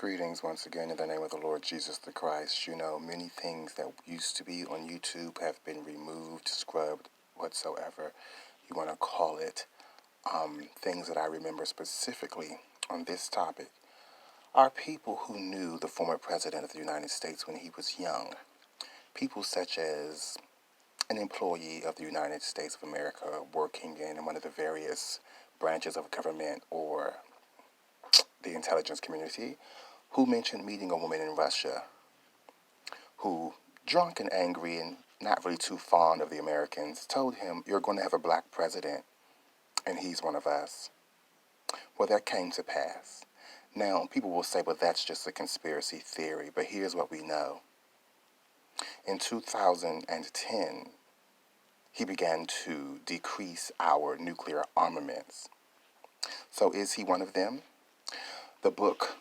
Greetings once again in the name of the Lord Jesus the Christ. You know, many things that used to be on YouTube have been removed, scrubbed, whatsoever you want to call it. Things that I remember specifically on this topic are people who knew the former president of the United States when he was young. People such as an employee of the United States of America working in one of the various branches of government or the intelligence community who mentioned meeting a woman in Russia who, drunk and angry and not really too fond of the Americans, told him, "You're going to have a black president, and he's one of us." Well, that came to pass. Now, people will say, well, that's just a conspiracy theory, but here's what we know. In 2010, he began to decrease our nuclear armaments. So is he one of them? The book,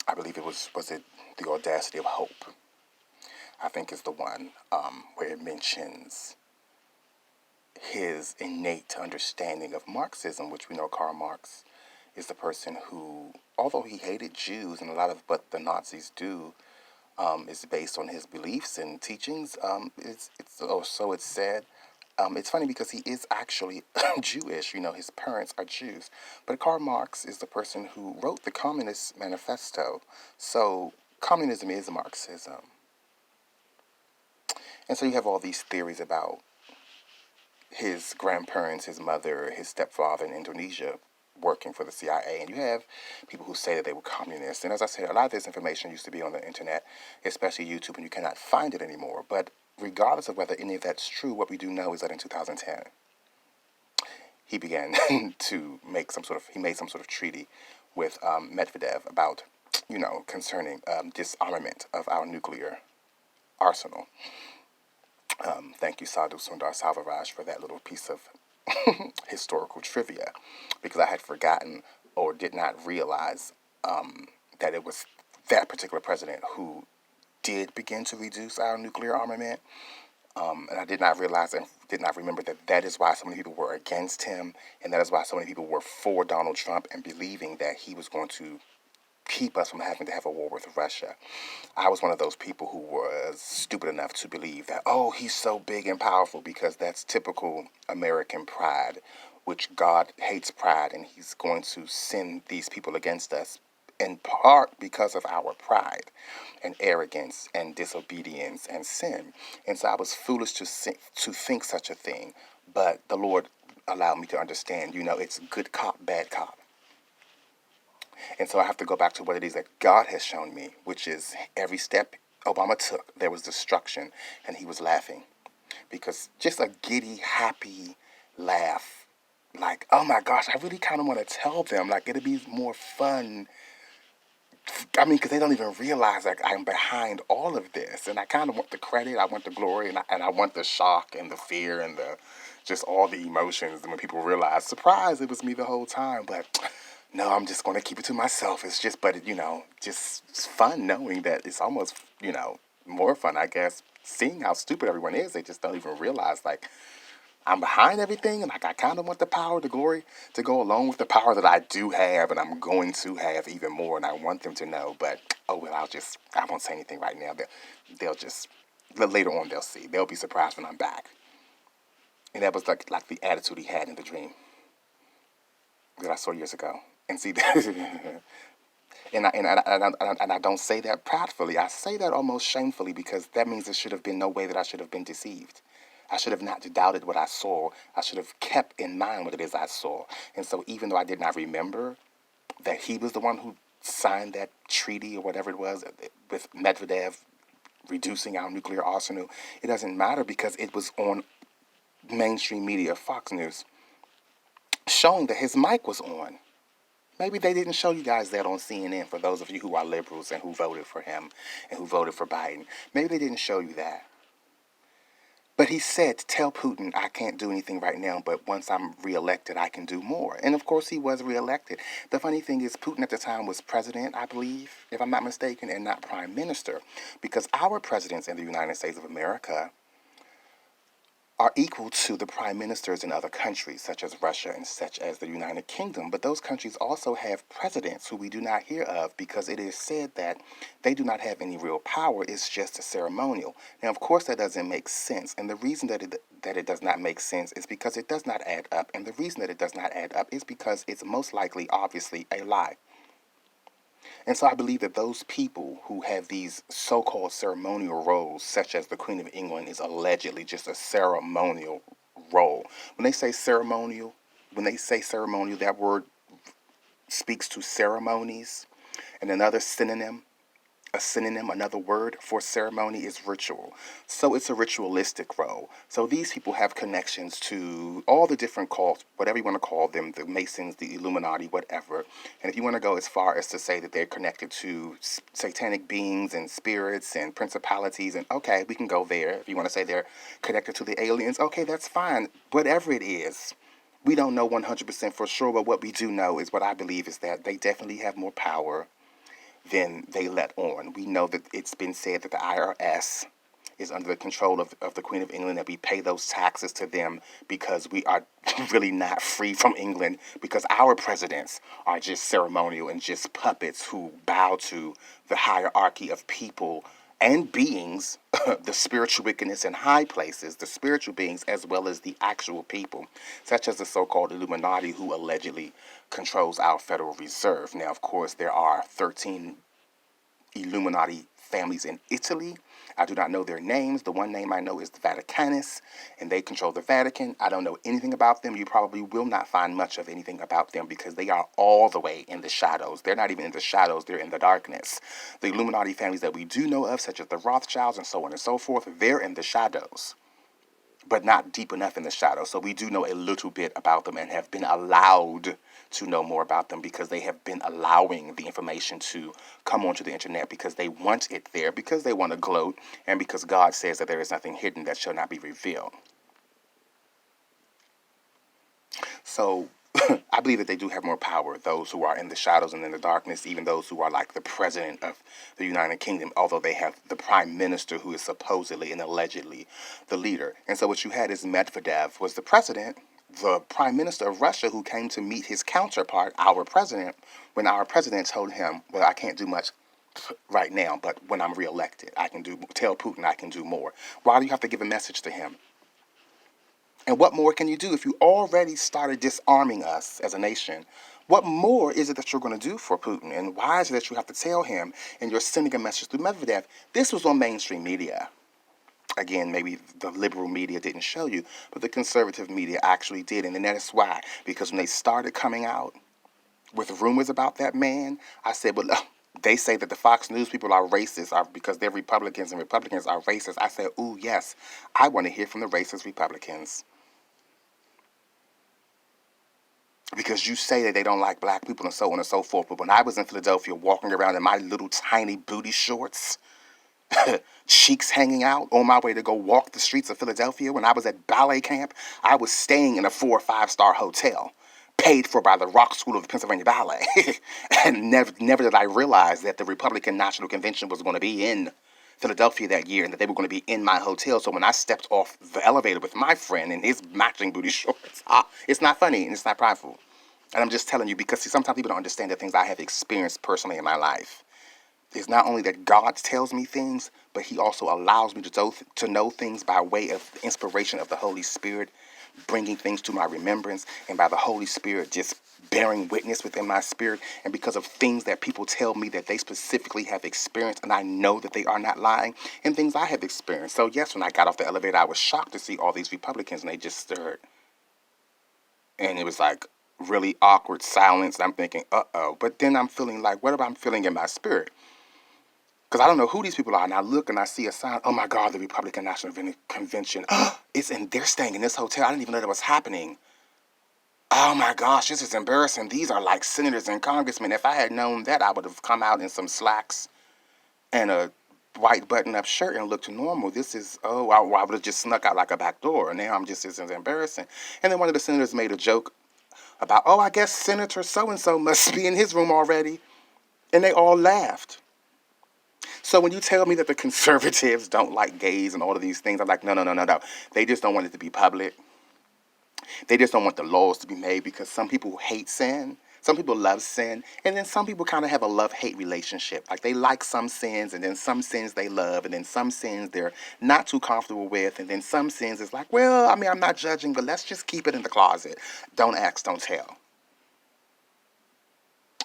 I believe was it The Audacity of Hope? I think is the one where it mentions his innate understanding of Marxism, which we know Karl Marx is the person who, although he hated Jews and a lot of what the Nazis do is based on his beliefs and teachings. So it's said. It's funny because he is actually Jewish. You know, his parents are Jews. But Karl Marx is the person who wrote the Communist Manifesto. So communism is Marxism. And so you have all these theories about his grandparents, his mother, his stepfather in Indonesia working for the CIA. And you have people who say that they were communists. And as I said, a lot of this information used to be on the internet, especially YouTube, and you cannot find it anymore. But regardless of whether any of that's true, what we do know is that in 2010, he began to make some sort of treaty with Medvedev about, concerning disarmament of our nuclear arsenal. Thank you, Sadhu Sundar Selvaraj, for that little piece of historical trivia, because I had forgotten or did not realize that it was that particular president who did begin to reduce our nuclear armament. And I did not realize and did not remember that is why so many people were against him, and that is why so many people were for Donald Trump and believing that he was going to keep us from having to have a war with Russia. I was one of those people who was stupid enough to believe that, oh, he's so big and powerful, because that's typical American pride, which God hates pride, and he's going to send these people against us in part because of our pride and arrogance and disobedience and sin. And so I was foolish to think such a thing, but the Lord allowed me to understand, it's good cop, bad cop. And so I have to go back to what it is that God has shown me, which is every step Obama took, there was destruction, and he was laughing. Because just a giddy, happy laugh, like, oh my gosh, I really kind of want to tell them, like, it'd be more fun. I mean, because they don't even realize that I'm behind all of this. And I kind of want the credit, I want the glory, and I want the shock and the fear and just all the emotions. And when people realize, surprise, it was me the whole time. But no, I'm just going to keep it to myself. It's just, but, just it's fun knowing that it's almost, more fun, I guess, seeing how stupid everyone is. They just don't even realize, like, I'm behind everything, and like I kind of want the power, the glory to go along with the power that I do have, and I'm going to have even more, and I want them to know. But oh well, I won't say anything right now. They'll just later on they'll see. They'll be surprised when I'm back. And that was like the attitude he had in the dream that I saw years ago. And see, and I don't say that proudly. I say that almost shamefully, because that means there should have been no way that I should have been deceived. I should have not doubted what I saw. I should have kept in mind what it is I saw. And so even though I did not remember that he was the one who signed that treaty or whatever it was with Medvedev reducing our nuclear arsenal, it doesn't matter, because it was on mainstream media, Fox News, showing that his mic was on. Maybe they didn't show you guys that on CNN, for those of you who are liberals and who voted for him and who voted for Biden. Maybe they didn't show you that. But he said, tell Putin I can't do anything right now, but once I'm reelected, I can do more. And of course, he was reelected. The funny thing is, Putin at the time was president, I believe, if I'm not mistaken, and not prime minister. Because our presidents in the United States of America are equal to the prime ministers in other countries, such as Russia and such as the United Kingdom. But those countries also have presidents who we do not hear of because it is said that they do not have any real power. It's just a ceremonial. Now, of course, that doesn't make sense. And the reason that it does not make sense is because it does not add up. And the reason that it does not add up is because it's most likely, obviously, a lie. And so I believe that those people who have these so-called ceremonial roles, such as the Queen of England is allegedly just a ceremonial role. When they say ceremonial, that word speaks to ceremonies. And another word for ceremony is ritual. So it's a ritualistic role. So these people have connections to all the different cults, whatever you want to call them, the Masons, the Illuminati, whatever. And if you want to go as far as to say that they're connected to satanic beings and spirits and principalities, and okay, we can go there. If you want to say they're connected to the aliens, okay, that's fine. Whatever it is, we don't know 100% for sure, but what we do know is what I believe is that they definitely have more power than they let on. We know that it's been said that the IRS is under the control of the Queen of England, that we pay those taxes to them because we are really not free from England, because our presidents are just ceremonial and just puppets who bow to the hierarchy of people and beings, the spiritual wickedness in high places, the spiritual beings as well as the actual people, such as the so-called Illuminati, who allegedly controls our Federal Reserve. Now, of course, there are 13 Illuminati families in Italy. I do not know their names. The one name I know is the Vaticanus, and they control the Vatican. I don't know anything about them. You probably will not find much of anything about them because they are all the way in the shadows. They're not even in the shadows. They're in the darkness. The Illuminati families that we do know of, such as the Rothschilds and so on and so forth, they're in the shadows, but not deep enough in the shadows. So we do know a little bit about them and have been allowed to know more about them because they have been allowing the information to come onto the internet because they want it there, because they want to gloat, and because God says that there is nothing hidden that shall not be revealed. So I believe that they do have more power, those who are in the shadows and in the darkness, even those who are like the president of the United Kingdom, although they have the prime minister who is supposedly and allegedly the leader. And so what you had is Medvedev was the president, the prime minister of Russia, who came to meet his counterpart, our president, when our president told him, well, I can't do much right now, but when I'm reelected, tell Putin I can do more. Why do you have to give a message to him? And what more can you do if you already started disarming us as a nation? What more is it that you're going to do for Putin? And why is it that you have to tell him and you're sending a message through Medvedev? This was on mainstream media. Again, maybe the liberal media didn't show you, but the conservative media actually did. And then that is why, because when they started coming out with rumors about that man, I said, well, they say that the Fox News people are racist because they're Republicans and Republicans are racist. I said, ooh, yes, I want to hear from the racist Republicans. Because you say that they don't like black people and so on and so forth. But when I was in Philadelphia walking around in my little tiny booty shorts, cheeks hanging out on my way to go walk the streets of Philadelphia, when I was at ballet camp, I was staying in a 4 or 5-star hotel paid for by the Rock School of the Pennsylvania Ballet. And never did I realize that the Republican National Convention was going to be in Philadelphia that year and that they were going to be in my hotel. So when I stepped off the elevator with my friend in his matching booty shorts, it's not funny and it's not prideful. And I'm just telling you because sometimes people don't understand the things I have experienced personally in my life. It's not only that God tells me things, but he also allows me to know things by way of the inspiration of the Holy Spirit, bringing things to my remembrance, and by the Holy Spirit just bearing witness within my spirit, and because of things that people tell me that they specifically have experienced, and I know that they are not lying, and things I have experienced. So yes, when I got off the elevator, I was shocked to see all these Republicans, and they just stared. And it was like really awkward silence, and I'm thinking, uh-oh. But then I'm feeling like, what am I feeling in my spirit? Because I don't know who these people are. And I look and I see a sign. Oh, my God, the Republican National Convention. They're staying in this hotel. I didn't even know that was happening. Oh, my gosh, this is embarrassing. These are like senators and congressmen. If I had known that, I would have come out in some slacks and a white button-up shirt and looked normal. I would have just snuck out like a back door. And now this is embarrassing. And then one of the senators made a joke about, I guess Senator so-and-so must be in his room already. And they all laughed. So when you tell me that the conservatives don't like gays and all of these things, I'm like, no, no, no, no, no. They just don't want it to be public. They just don't want the laws to be made because some people hate sin. Some people love sin. And then some people kind of have a love-hate relationship. Like they like some sins and then some sins they love and then some sins they're not too comfortable with. And then some sins is like, well, I mean, I'm not judging, but let's just keep it in the closet. Don't ask, don't tell.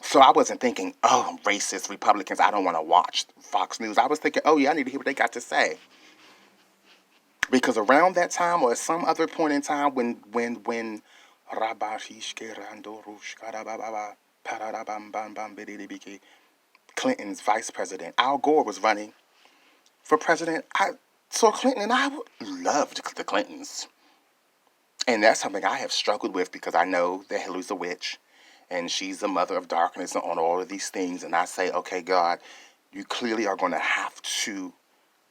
So I wasn't thinking, oh, racist Republicans, I don't want to watch Fox News. I was thinking, oh, yeah, I need to hear what they got to say. Because around that time or at some other point in time when Clinton's vice president, Al Gore was running for president, I saw Clinton and I loved the Clintons. And that's something I have struggled with because I know that Hillary's a witch and she's the mother of darkness and on all of these things. And I say, okay, God, you clearly are going to have to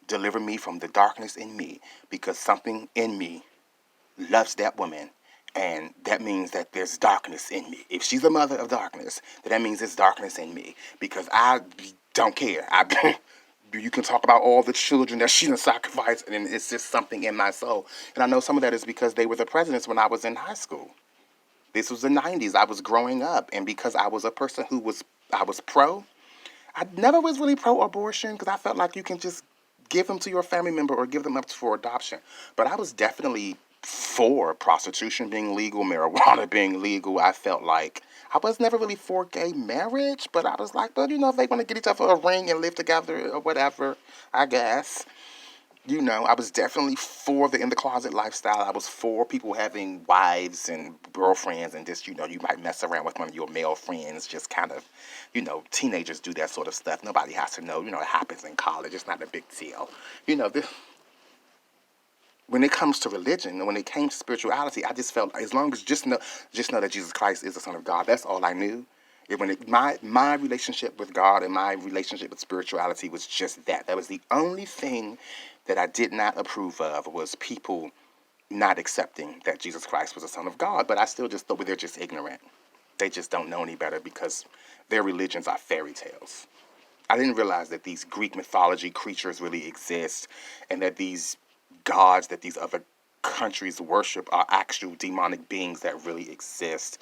deliver me from the darkness in me because something in me loves that woman. And that means that there's darkness in me. If she's the mother of darkness, then that means there's darkness in me because I don't care. You can talk about all the children that she done sacrificed, and it's just something in my soul. And I know some of that is because they were the presidents when I was in high school. This was the 90s. I was growing up, and because I was a person I was pro. I never was really pro-abortion because I felt like you can just give them to your family member or give them up for adoption. But I was definitely for prostitution being legal, marijuana being legal. I felt like I was never really for gay marriage, but I was like, well, if they want to get each other a ring and live together or whatever, I guess. I was definitely for the in the closet lifestyle. I was for people having wives and girlfriends and just, you might mess around with one of your male friends, just kind of, teenagers do that sort of stuff. Nobody has to know, it happens in college. It's not a big deal. When it comes to religion and when it came to spirituality, I just felt as long as just know that Jesus Christ is the Son of God. That's all I knew. My relationship with God and my relationship with spirituality was just that. That was the only thing that I did not approve of was people not accepting that Jesus Christ was the Son of God. But I still just thought they're just ignorant. They just don't know any better because their religions are fairy tales. I didn't realize that these Greek mythology creatures really exist and that these gods that these other countries worship are actual demonic beings that really exist.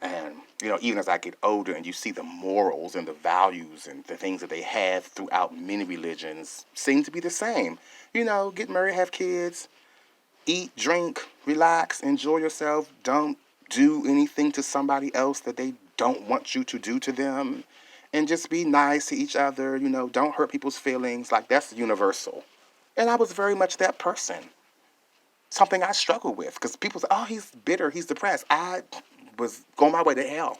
And, even as I get older and you see the morals and the values and the things that they have throughout many religions seem to be the same. Get married, have kids, eat, drink, relax, enjoy yourself. Don't do anything to somebody else that they don't want you to do to them. And just be nice to each other. Don't hurt people's feelings. Like, that's universal. And I was very much that person. Something I struggle with because people say, oh, he's bitter, he's depressed. I was going my way to hell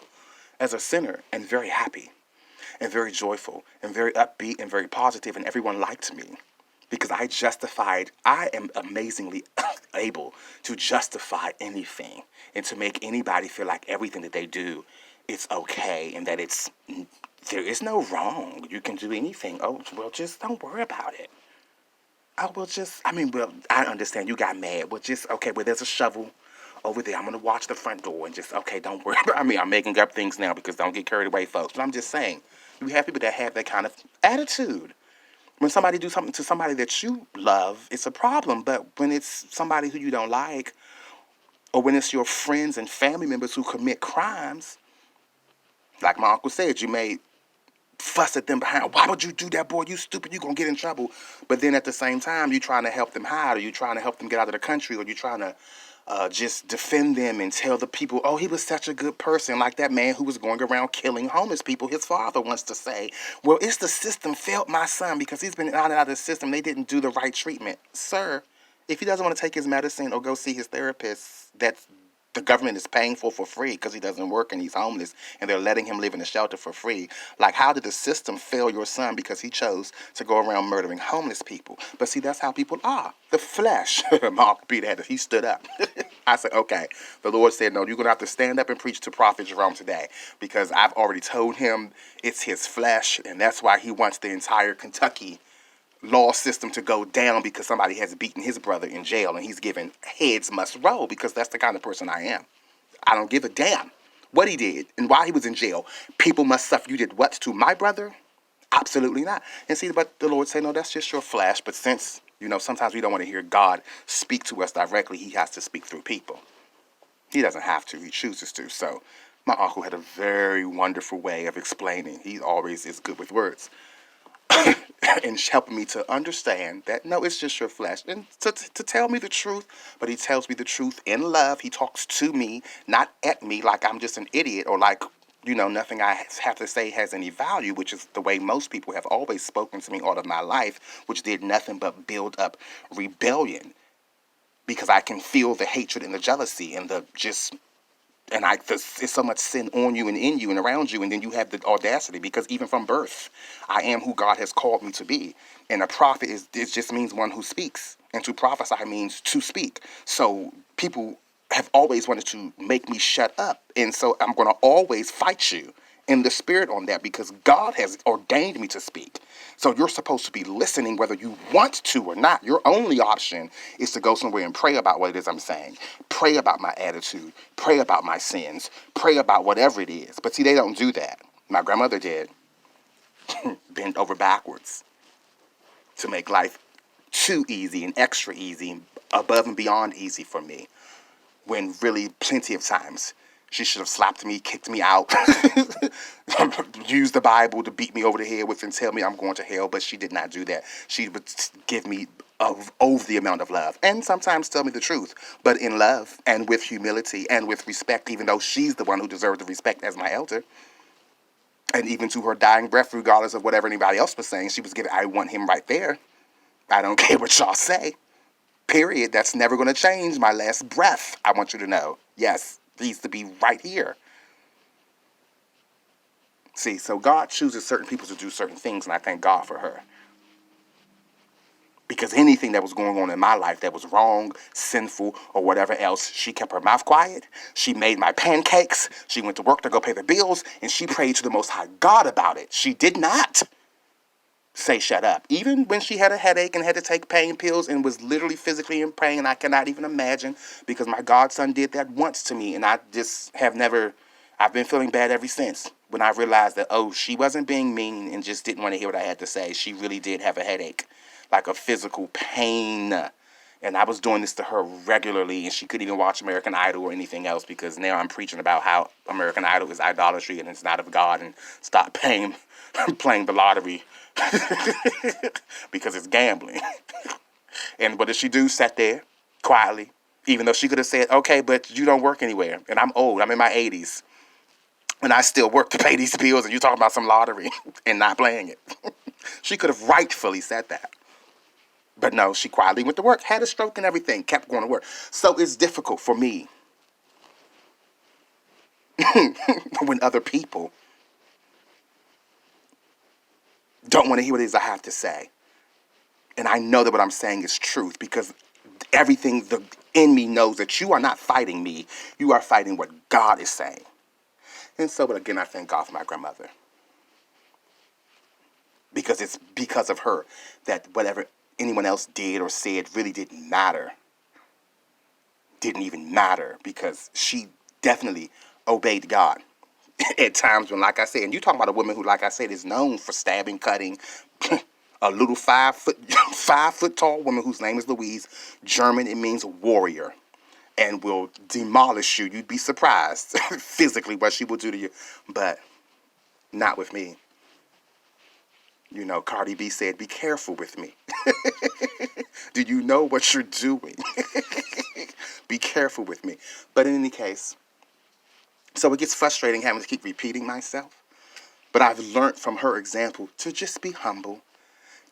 as a sinner and very happy and very joyful and very upbeat and very positive, and everyone liked me because I am amazingly able to justify anything and to make anybody feel like everything that they do is okay and that there is no wrong. You can do anything. Oh, well, just don't worry about it. I understand you got mad. Well, okay, there's a shovel over there. I'm going to watch the front door and okay, don't worry. I'm making up things now because don't get carried away, folks. But I'm just saying, you have people that have that kind of attitude. When somebody do something to somebody that you love, it's a problem. But when it's somebody who you don't like, or when it's your friends and family members who commit crimes, like my uncle said, you may fuss at them behind. Why would you do that, boy? You stupid. You gonna get in trouble. But then at the same time, you trying to help them hide, or you trying to help them get out of the country, or you trying to just defend them and tell the people, oh, he was such a good person, like that man who was going around killing homeless people. His father wants to say, well, it's the system failed my son because he's been out and out of the system. They didn't do the right treatment. Sir, if he doesn't want to take his medicine or go see his therapist, that's the government is paying for free because he doesn't work and he's homeless and they're letting him live in a shelter for free. Like, how did the system fail your son because he chose to go around murdering homeless people? But see, that's how people are. The flesh. Mark Peter he stood up. I said, okay. The Lord said, no, you're going to have to stand up and preach to Prophet Jerome today because I've already told him it's his flesh, and that's why he wants the entire Kentucky law system to go down because somebody has beaten his brother in jail and he's given heads must roll because that's the kind of person I am. I don't give a damn what he did and why he was in jail. People must suffer. You did what to my brother? Absolutely not. And see, but the Lord say, no, that's just your flesh. But since, sometimes we don't want to hear God speak to us directly, he has to speak through people. He doesn't have to. He chooses to. So my uncle had a very wonderful way of explaining. He always is good with words. And helping me to understand that, no, it's just your flesh. And to tell me the truth, but he tells me the truth in love. He talks to me, not at me like I'm just an idiot or like, nothing I have to say has any value, which is the way most people have always spoken to me all of my life, which did nothing but build up rebellion because I can feel the hatred and the jealousy and the just it's so much sin on you and in you and around you, and then you have the audacity because even from birth, I am who God has called me to be. And a prophet it just means one who speaks, and to prophesy means to speak. So people have always wanted to make me shut up, and so I'm going to always fight you in the spirit on that because God has ordained me to speak. So you're supposed to be listening whether you want to or not. Your only option is to go somewhere and pray about what it is I'm saying. Pray about my attitude. Pray about my sins. Pray about whatever it is. But see, they don't do that. My grandmother did. Bend over backwards to make life too easy and extra easy, above and beyond easy for me. When really plenty of times she should have slapped me, kicked me out, used the Bible to beat me over the head with and tell me I'm going to hell, but she did not do that. She would give me over the amount of love and sometimes tell me the truth, but in love and with humility and with respect, even though she's the one who deserved the respect as my elder. And even to her dying breath, regardless of whatever anybody else was saying, she was giving, I want him right there. I don't care what y'all say. Period. That's never going to change. My last breath, I want you to know. Yes, needs to be right here. See, so God chooses certain people to do certain things, and I thank God for her. Because anything that was going on in my life that was wrong, sinful, or whatever else, she kept her mouth quiet. She made my pancakes. She went to work to go pay the bills, and she prayed to the Most High God about it. She did not say shut up. Even when she had a headache and had to take pain pills and was literally physically in pain, I cannot even imagine because my godson did that once to me, and I just have never, I've been feeling bad ever since when I realized that, oh, she wasn't being mean and just didn't want to hear what I had to say. She really did have a headache, like a physical pain. And I was doing this to her regularly, and she couldn't even watch American Idol or anything else because now I'm preaching about how American Idol is idolatry and it's not of God, and stop playing the lottery because it's gambling. And what did she do? Sat there quietly, even though she could have said, okay, but you don't work anywhere. And I'm old. I'm in my 80s. And I still work to pay these bills, and you talking about some lottery and not playing it. She could have rightfully said that. But no, she quietly went to work, had a stroke and everything, kept going to work. So it's difficult for me when other people don't want to hear what it is I have to say. And I know that what I'm saying is truth because everything in me knows that you are not fighting me. You are fighting what God is saying. And so, but again, I thank God for my grandmother. Because it's because of her that whatever anyone else did or said really didn't matter. Didn't even matter because she definitely obeyed God. At times when, like I said, and you talking about a woman who, like I said, is known for stabbing, cutting, a little 5 foot tall woman whose name is Louise. German, it means warrior, and will demolish you. You'd be surprised physically what she will do to you, but not with me. Cardi B said, be careful with me. Do you know what you're doing? Be careful with me. But in any case, so it gets frustrating having to keep repeating myself. But I've learned from her example to just be humble.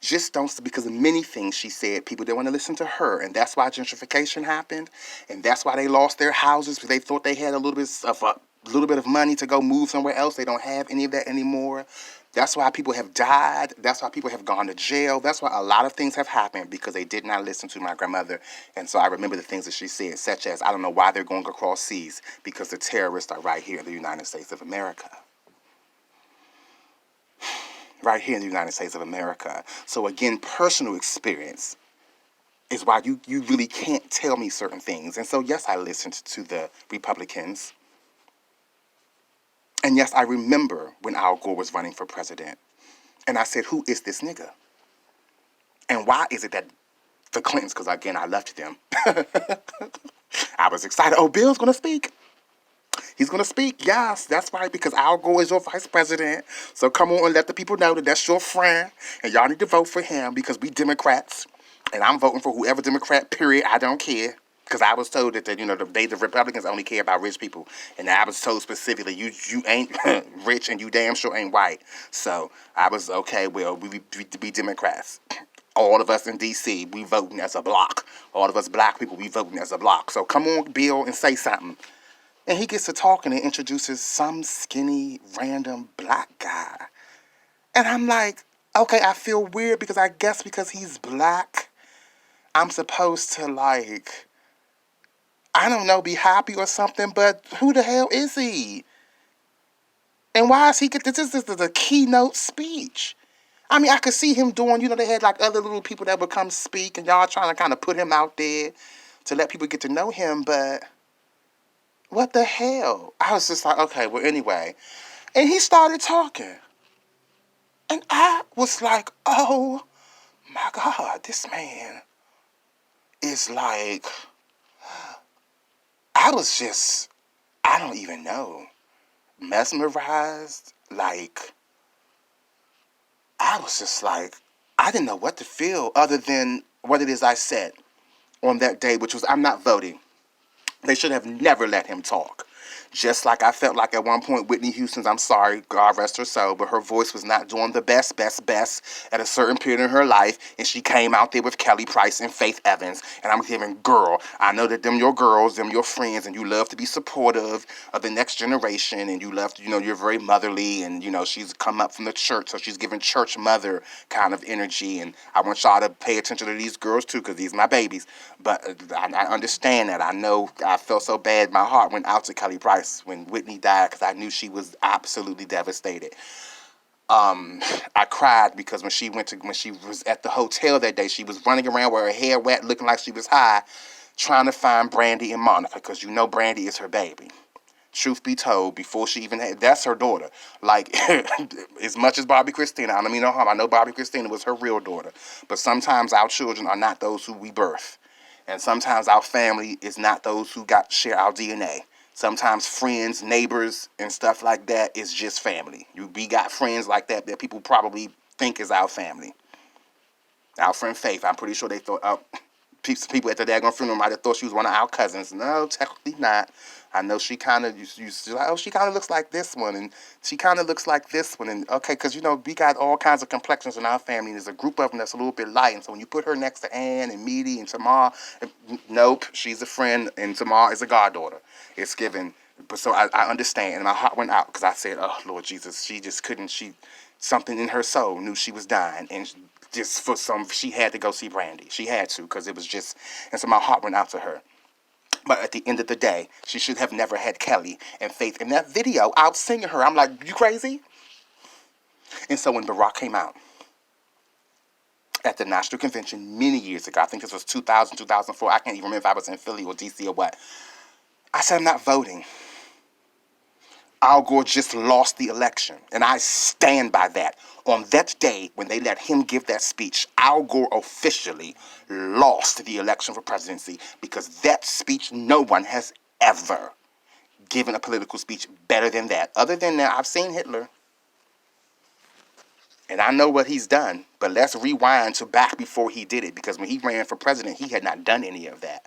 Just don't, because of many things she said, people didn't want to listen to her. And that's why gentrification happened. And that's why they lost their houses because they thought they had a little bit of money to go move somewhere else. They don't have any of that anymore. That's why people have died. That's why people have gone to jail. That's why a lot of things have happened because they did not listen to my grandmother. And so I remember the things that she said, such as, I don't know why they're going across seas because the terrorists are right here in the United States of America. Right here in the United States of America. So again, personal experience is why you really can't tell me certain things. And so, yes, I listened to the Republicans. And yes, I remember when Al Gore was running for president. And I said, who is this nigga? And why is it that the Clintons, because again, I left them. I was excited. Oh, Bill's going to speak. He's going to speak. Yes, that's right, because Al Gore is your vice president. So come on and let the people know that that's your friend. And y'all need to vote for him because we Democrats. And I'm voting for whoever Democrat, period. I don't care. Because I was told that, the Republicans only care about rich people. And I was told specifically, you ain't rich and you damn sure ain't white. So I was, okay, well, we Democrats. All of us in D.C., we voting as a block. All of us black people, we voting as a block. So come on, Bill, and say something. And he gets to talking and introduces some skinny, random black guy. And I'm like, okay, I feel weird because I guess because he's black, I'm supposed to, like, I don't know, be happy or something, but who the hell is he? And why is he get this? This is a keynote speech. I mean, I could see him doing, they had like other little people that would come speak and y'all trying to kind of put him out there to let people get to know him, but what the hell? I was just like, okay, well, anyway. And he started talking. And I was like, oh my God, this man is like, I was just, I don't even know, mesmerized. Like, I was just like, I didn't know what to feel other than what it is I said on that day, which was, I'm not voting. They should have never let him talk. Just like I felt like at one point Whitney Houston's, I'm sorry, God rest her soul, but her voice was not doing the best at a certain period in her life, and she came out there with Kelly Price and Faith Evans, and I'm giving, girl, I know that them your girls, them your friends, and you love to be supportive of the next generation, and you love to, you're very motherly, and, she's come up from the church, so she's giving church mother kind of energy, and I want y'all to pay attention to these girls too, because these are my babies, but I understand that. I know I felt so bad, my heart went out to Kelly Price when Whitney died because I knew she was absolutely devastated. I cried because when she was at the hotel that day, she was running around with her hair wet, looking like she was high, trying to find Brandy and Monica, because Brandy is her baby. Truth be told, before she even had, that's her daughter. Like, as much as Bobby Christina, I don't mean no harm. I know Bobby Christina was her real daughter, but sometimes our children are not those who we birth, and sometimes our family is not those who share our DNA. Sometimes friends, neighbors, and stuff like that is just family. We got friends like that people probably think is our family. Our friend Faith, I'm pretty sure they thought, people at the daggone funeral might have thought she was one of our cousins. No, technically not. I know she kind of, she kind of looks like this one, and she kind of looks like this one, and okay, because, we got all kinds of complexions in our family, and there's a group of them that's a little bit light, and so when you put her next to Ann and Meaty and Tamar, nope, she's a friend, and Tamar is a goddaughter. It's given, but so I understand, and my heart went out, because I said, oh, Lord Jesus, she just couldn't, something in her soul knew she was dying, and she had to go see Brandy. She had to, because it was just, and so my heart went out to her. But at the end of the day, she should have never had Kelly and Faith in that video out singing her. I'm like, you crazy? And so when Barack came out at the National Convention many years ago, I think this was 2000, 2004, I can't even remember if I was in Philly or DC or what, I said, I'm not voting. Al Gore just lost the election, and I stand by that. On that day, when they let him give that speech, Al Gore officially lost the election for presidency, because that speech, no one has ever given a political speech better than that. Other than that, I've seen Hitler, and I know what he's done, but let's rewind to back before he did it, because when he ran for president, he had not done any of that.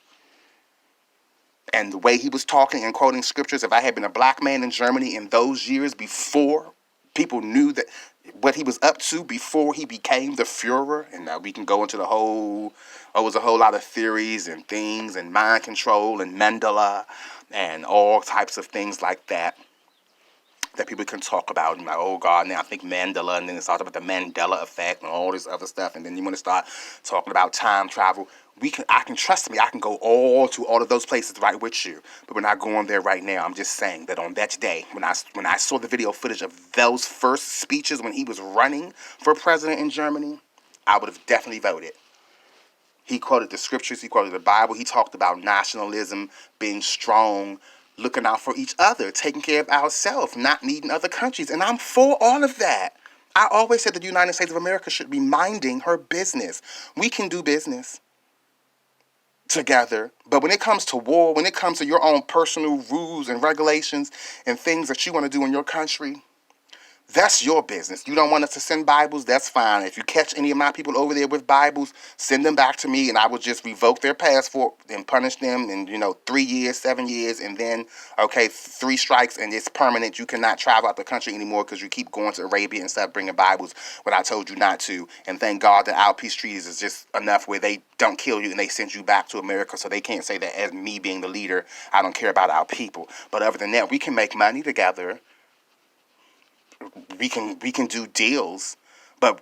And the way he was talking and quoting scriptures, if I had been a black man in Germany in those years before people knew that what he was up to before he became the Fuhrer, and now we can go into it was a whole lot of theories and things and mind control and Mandela and all types of things like that people can talk about. And like, oh God, now I think Mandela, and then it's all about the Mandela effect and all this other stuff. And then you want to start talking about time travel. I can trust me, I can go all of those places right with you. But we're not going there right now. I'm just saying that on that day, when I saw the video footage of those first speeches when he was running for president in Germany, I would have definitely voted. He quoted the scriptures, he quoted the Bible, he talked about nationalism, being strong, looking out for each other, taking care of ourselves, not needing other countries. And I'm for all of that. I always said the United States of America should be minding her business. We can do business together, but when it comes to war, when it comes to your own personal rules and regulations and things that you want to do in your country, that's your business. You don't want us to send Bibles, that's fine. If you catch any of my people over there with Bibles, send them back to me and I will just revoke their passport and punish them in, 3 years, 7 years, and then, okay, 3 strikes and it's permanent. You cannot travel out the country anymore because you keep going to Arabia and stuff, bringing Bibles when I told you not to. And thank God that our peace treaties is just enough where they don't kill you and they send you back to America, so they can't say that as me being the leader, I don't care about our people. But other than that, we can make money together. We can do deals, but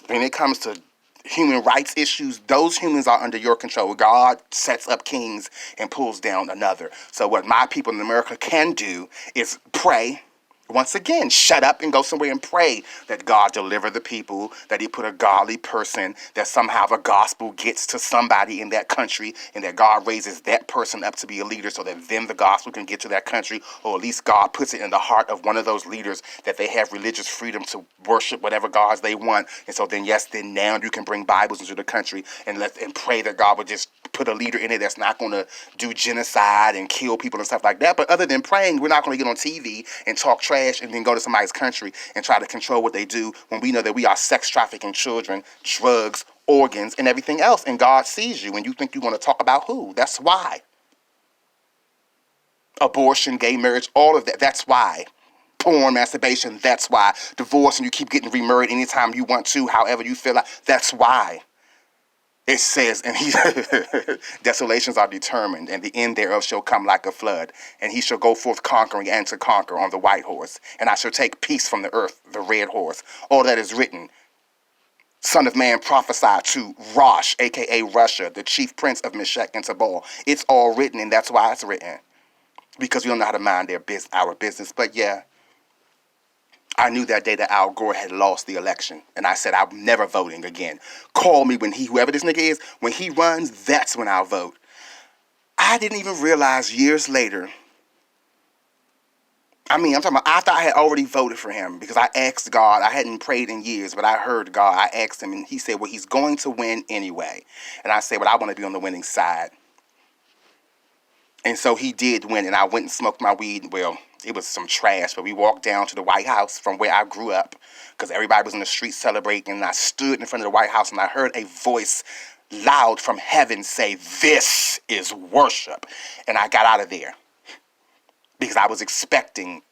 when it comes to human rights issues, those humans are under your control. God sets up kings and pulls down another. So what my people in America can do is pray. Once again, shut up and go somewhere and pray that God deliver the people, that he put a godly person, that somehow the gospel gets to somebody in that country, and that God raises that person up to be a leader so that then the gospel can get to that country, or at least God puts it in the heart of one of those leaders that they have religious freedom to worship whatever gods they want. And so then, yes, then now you can bring Bibles into the country and pray that God would just put a leader in it that's not going to do genocide and kill people and stuff like that. But other than praying, we're not going to get on TV and talk trash and then go to somebody's country and try to control what they do when we know that we are sex trafficking children, drugs, organs, and everything else. And God sees you and you think you want to talk about who. That's why. Abortion, gay marriage, all of that. That's why. Porn, masturbation, that's why. Divorce and you keep getting remarried anytime you want to, however you feel like. That's why. It says, and he desolations are determined, and the end thereof shall come like a flood, and he shall go forth conquering and to conquer on the white horse, and I shall take peace from the earth, the red horse. All that is written. Son of man, prophesy to Rosh, a.k.a. Russia, the chief prince of Meshech and Tabal. It's all written, and that's why it's written, because we don't know how to mind our business. But yeah, I knew that day that Al Gore had lost the election. And I said, I'm never voting again. Call me when whoever this nigga is, when he runs, that's when I'll vote. I didn't even realize years later. I'm talking about after I had already voted for him, because I asked God. I hadn't prayed in years, but I heard God. I asked him, and he said, well, he's going to win anyway. And I said, well, I want to be on the winning side. And so he did win, and I went and smoked my weed. Well, it was some trash, but we walked down to the White House from where I grew up, because everybody was in the street celebrating, and I stood in front of the White House, and I heard a voice loud from heaven say, "This is worship." And I got out of there, because I was expecting,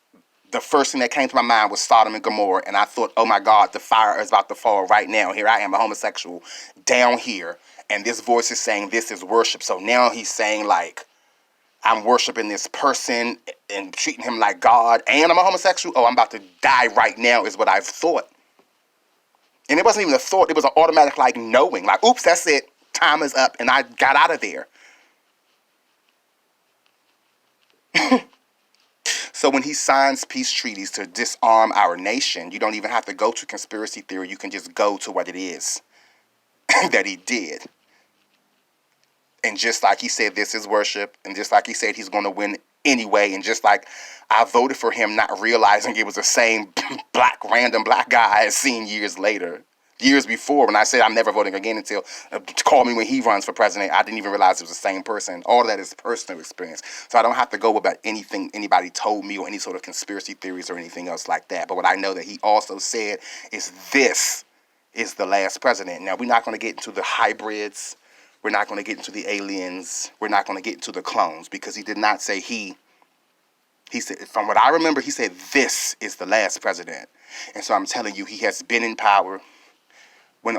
the first thing that came to my mind was Sodom and Gomorrah, and I thought, oh my God, the fire is about to fall right now. Here I am, a homosexual, down here, and this voice is saying, this is worship. So now he's saying, like, I'm worshiping this person and treating him like God, and I'm a homosexual. Oh, I'm about to die right now is what I've thought. And it wasn't even a thought. It was an automatic, like, knowing. Like, oops, that's it. Time is up. And I got out of there. So when he signs peace treaties to disarm our nation, you don't even have to go to conspiracy theory. You can just go to what it is that he did. And just like he said, this is worship. And just like he said, he's going to win anyway. And just like I voted for him, not realizing it was the same random black guy I had seen years before, when I said I'm never voting again until call me when he runs for president. I didn't even realize it was the same person. All of that is personal experience. So I don't have to go about anything anybody told me or any sort of conspiracy theories or anything else like that. But what I know that he also said is this is the last president. Now, we're not going to get into the hybrids. We're not going to get into the aliens. We're not going to get into the clones, because he did not say he said, from what I remember, he said this is the last president. And so I'm telling you, he has been in power. When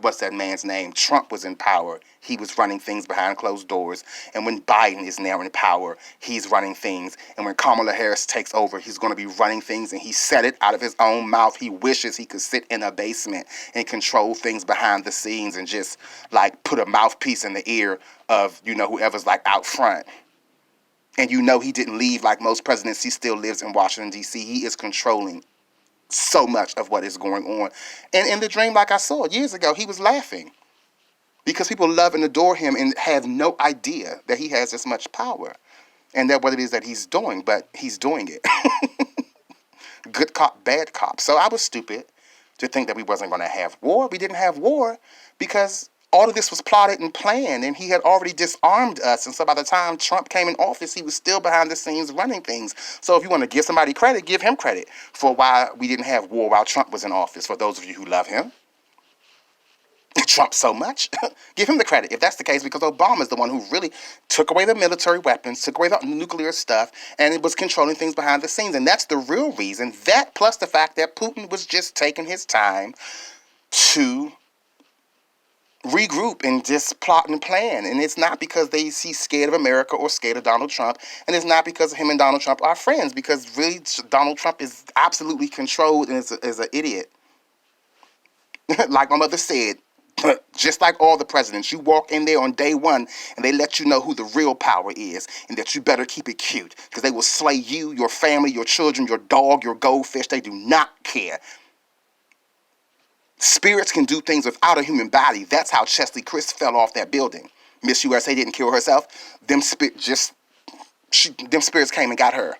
what's that man's name? Trump was in power. He was running things behind closed doors. And when Biden is now in power, he's running things. And when Kamala Harris takes over, he's going to be running things. And he said it out of his own mouth. He wishes he could sit in a basement and control things behind the scenes and just like put a mouthpiece in the ear of, whoever's like out front. And he didn't leave like most presidents. He still lives in Washington, D.C. He is controlling so much of what is going on. And in the dream, like I saw years ago, he was laughing because people love and adore him and have no idea that he has this much power and that what it is that he's doing, but he's doing it. Good cop, bad cop. So I was stupid to think that we wasn't going to have war. We didn't have war because all of this was plotted and planned, and he had already disarmed us. And so by the time Trump came in office, he was still behind the scenes running things. So if you want to give somebody credit, give him credit for why we didn't have war while Trump was in office. For those of you who love him, Trump so much, give him the credit if that's the case, because Obama is the one who really took away the military weapons, took away the nuclear stuff, and it was controlling things behind the scenes. And that's the real reason. That plus the fact that Putin was just taking his time to regroup and just plot and plan. And it's not because he's scared of America or scared of Donald Trump. And it's not because him and Donald Trump are friends, because really Donald Trump is absolutely controlled and is an idiot. Like my mother said, just like all the presidents, you walk in there on day one and they let you know who the real power is and that you better keep it cute because they will slay you, your family, your children, your dog, your goldfish. They do not care. Spirits can do things without a human body. That's how Chesley Chris fell off that building. Miss USA didn't kill herself. Them spirits came and got her.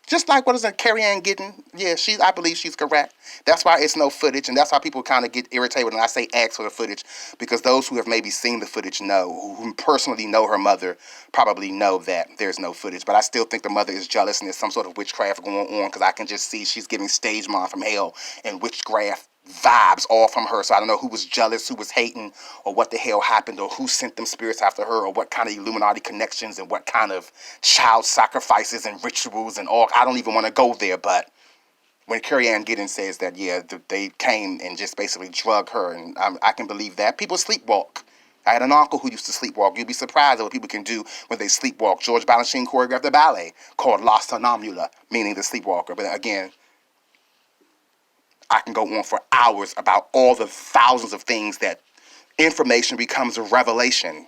Just like what is it, Carrie Ann Gittin? Yeah, I believe she's correct. That's why it's no footage, and that's why people kind of get irritated when I say ask for the footage, because those who have maybe seen the footage know, who personally know her mother, probably know that there's no footage. But I still think the mother is jealous, and there's some sort of witchcraft going on, because I can just see she's giving stage mom from hell and witchcraft vibes all from her. So I don't know who was jealous, who was hating, or what the hell happened, or who sent them spirits after her, or what kind of Illuminati connections and what kind of child sacrifices and rituals and all. I don't even want to go there. But when Carrie Ann Gittin says that, yeah, they came and just basically drug her, and I can believe that. People sleepwalk. I had an uncle who used to sleepwalk. You'd be surprised at what people can do when they sleepwalk. George Balanchine choreographed a ballet called La Somnambula, meaning the sleepwalker. But again, I can go on for hours about all the thousands of things that information becomes a revelation.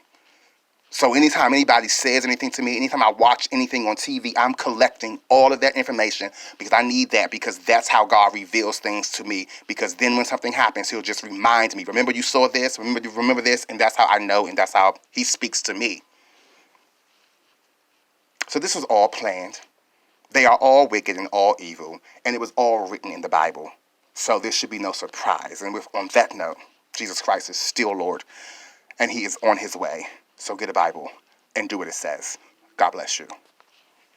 So anytime anybody says anything to me, anytime I watch anything on TV, I'm collecting all of that information because I need that, because that's how God reveals things to me. Because then when something happens, he'll just remind me, remember you saw this, remember this, and that's how I know, and that's how he speaks to me. So this was all planned. They are all wicked and all evil, and it was all written in the Bible. So this should be no surprise. And on that note, Jesus Christ is still Lord, and he is on his way. So get a Bible and do what it says. God bless you.